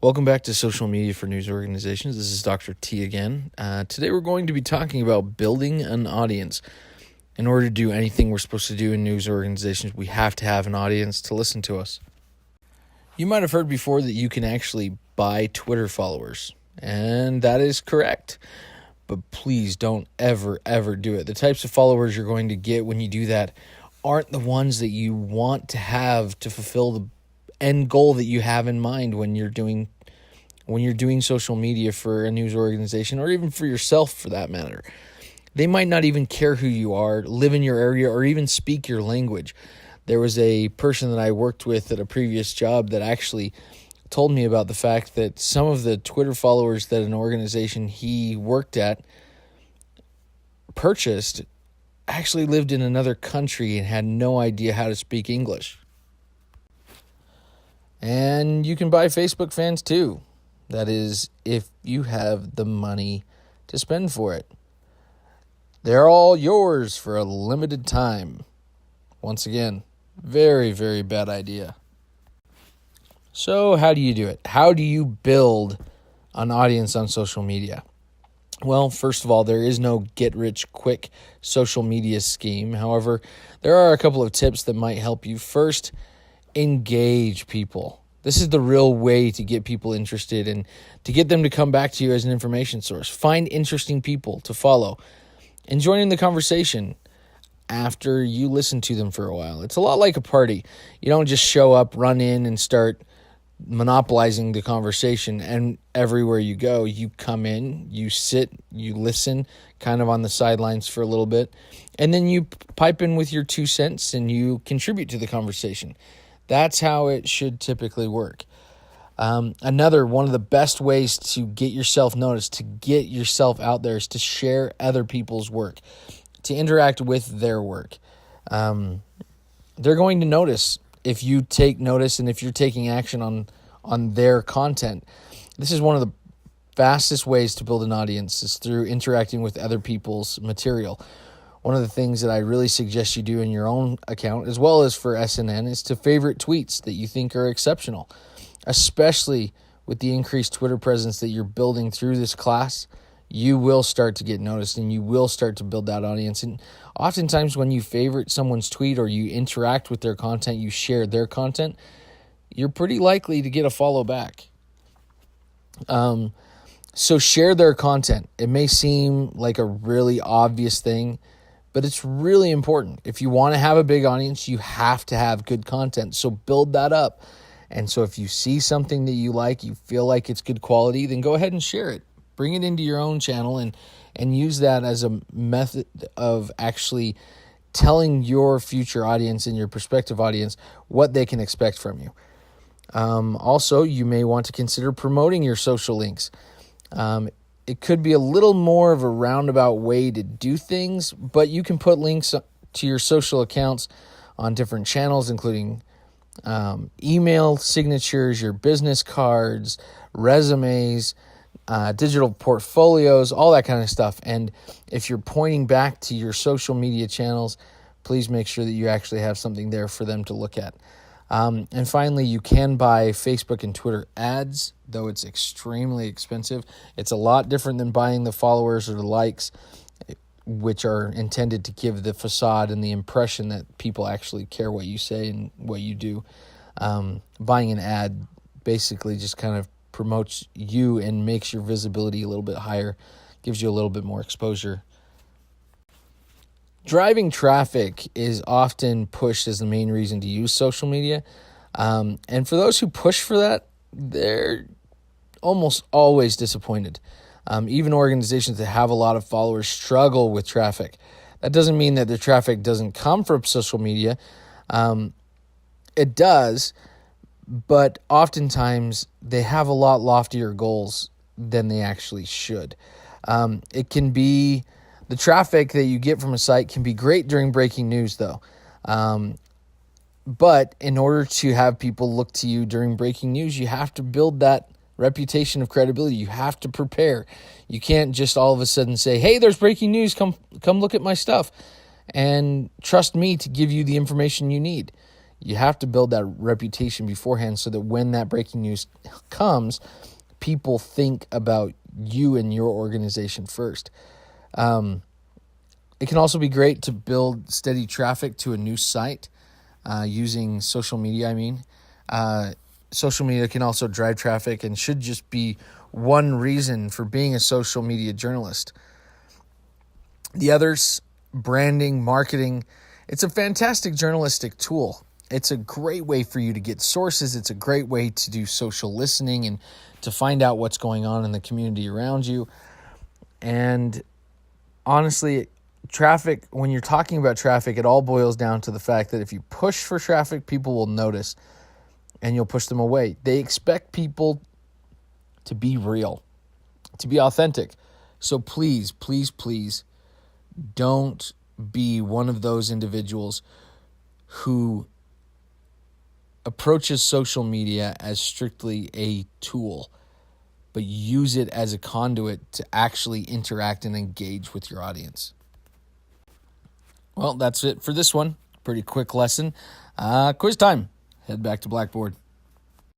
Welcome back to Social Media for News Organizations. This is Dr. T again. Today we're going to be talking about building an audience. In order to do anything we're supposed to do in news organizations, we have to have an audience to listen to us. You might have heard before that you can actually buy Twitter followers, and that is correct. But please don't ever do it. The types of followers you're going to get when you do that aren't the ones that you want to have to fulfill the end goal that you have in mind when you're doing social media for a news organization, or even for yourself for that matter. They might not even care who you are, live in your area, or even speak your language. There was a person that I worked with at a previous job that actually told me about the fact that some of the Twitter followers that an organization he worked at purchased actually lived in another country and had no idea how to speak English. And you can buy Facebook fans too. That is, if you have the money to spend for it. They're all yours for a limited time. Once again, very bad idea. So how do you do it? How do you build an audience on social media? Well, first of all, there is no get-rich-quick social media scheme. However, there are a couple of tips that might help you. First, engage people. This is the real way to get people interested and to get them to come back to you as an information source. Find interesting people to follow and join in the conversation after you listen to them for a while. It's a lot like a party. You don't just show up, run in, and start monopolizing the conversation, and everywhere you go, you come in, you sit, you listen kind of on the sidelines for a little bit, and then you pipe in with your 2 cents and you contribute to the conversation. That's how it should typically work. Another one of the best ways to get yourself noticed, to get yourself out there, is to share other people's work, to interact with their work. They're going to notice if you take notice and if you're taking action on their content. This is one of the fastest ways to build an audience, is through interacting with other people's material. One of the things that I really suggest you do in your own account, as well as for SNN, is to favorite tweets that you think are exceptional, especially with the increased Twitter presence that you're building through this class. You will start to get noticed and you will start to build that audience. And oftentimes when you favorite someone's tweet or you interact with their content, you share their content, you're pretty likely to get a follow back. So share their content. It may seem like a really obvious thing, but it's really important. If you want to have a big audience, you have to have good content. So build that up. And so if you see something that you like, you feel like it's good quality, then go ahead and share it. Bring it into your own channel and use that as a method of actually telling your future audience and your prospective audience what they can expect from you. Also, you may want to consider promoting your social links. It could be a little more of a roundabout way to do things, but you can put links to your social accounts on different channels, including email signatures, your business cards, resumes, digital portfolios, all that kind of stuff. And if you're pointing back to your social media channels, please make sure that you actually have something there for them to look at. And finally, you can buy Facebook and Twitter ads, though it's extremely expensive. It's a lot different than buying the followers or the likes, which are intended to give the facade and the impression that people actually care what you say and what you do. Buying an ad basically just kind of promotes you and makes your visibility a little bit higher, gives you a little bit more exposure. Driving traffic is often pushed as the main reason to use social media. And for those who push for that, they're almost always disappointed. Even organizations that have a lot of followers struggle with traffic. That doesn't mean that the traffic doesn't come from social media. It does, but oftentimes they have a lot loftier goals than they actually should. It can be the traffic that you get from a site can be great during breaking news, though. But in order to have people look to you during breaking news, you have to build that reputation of credibility. You have to prepare. You can't just all of a sudden say, hey, there's breaking news. Come look at my stuff. And trust me to give you the information you need. You have to build that reputation beforehand so that when that breaking news comes, people think about you and your organization first. It can also be great to build steady traffic to a new site using social media, social media can also drive traffic and should just be one reason for being a social media journalist. The others, branding, marketing, it's a fantastic journalistic tool. It's a great way for you to get sources. It's a great way to do social listening and to find out what's going on in the community around you. And honestly, traffic, when you're talking about traffic, it all boils down to the fact that if you push for traffic, people will notice and you'll push them away. They expect people to be real, to be authentic. So please, please, please don't be one of those individuals who approaches social media as strictly a tool, but use it as a conduit to actually interact and engage with your audience. Well, that's it for this one. Pretty quick lesson. Quiz time. Head back to Blackboard.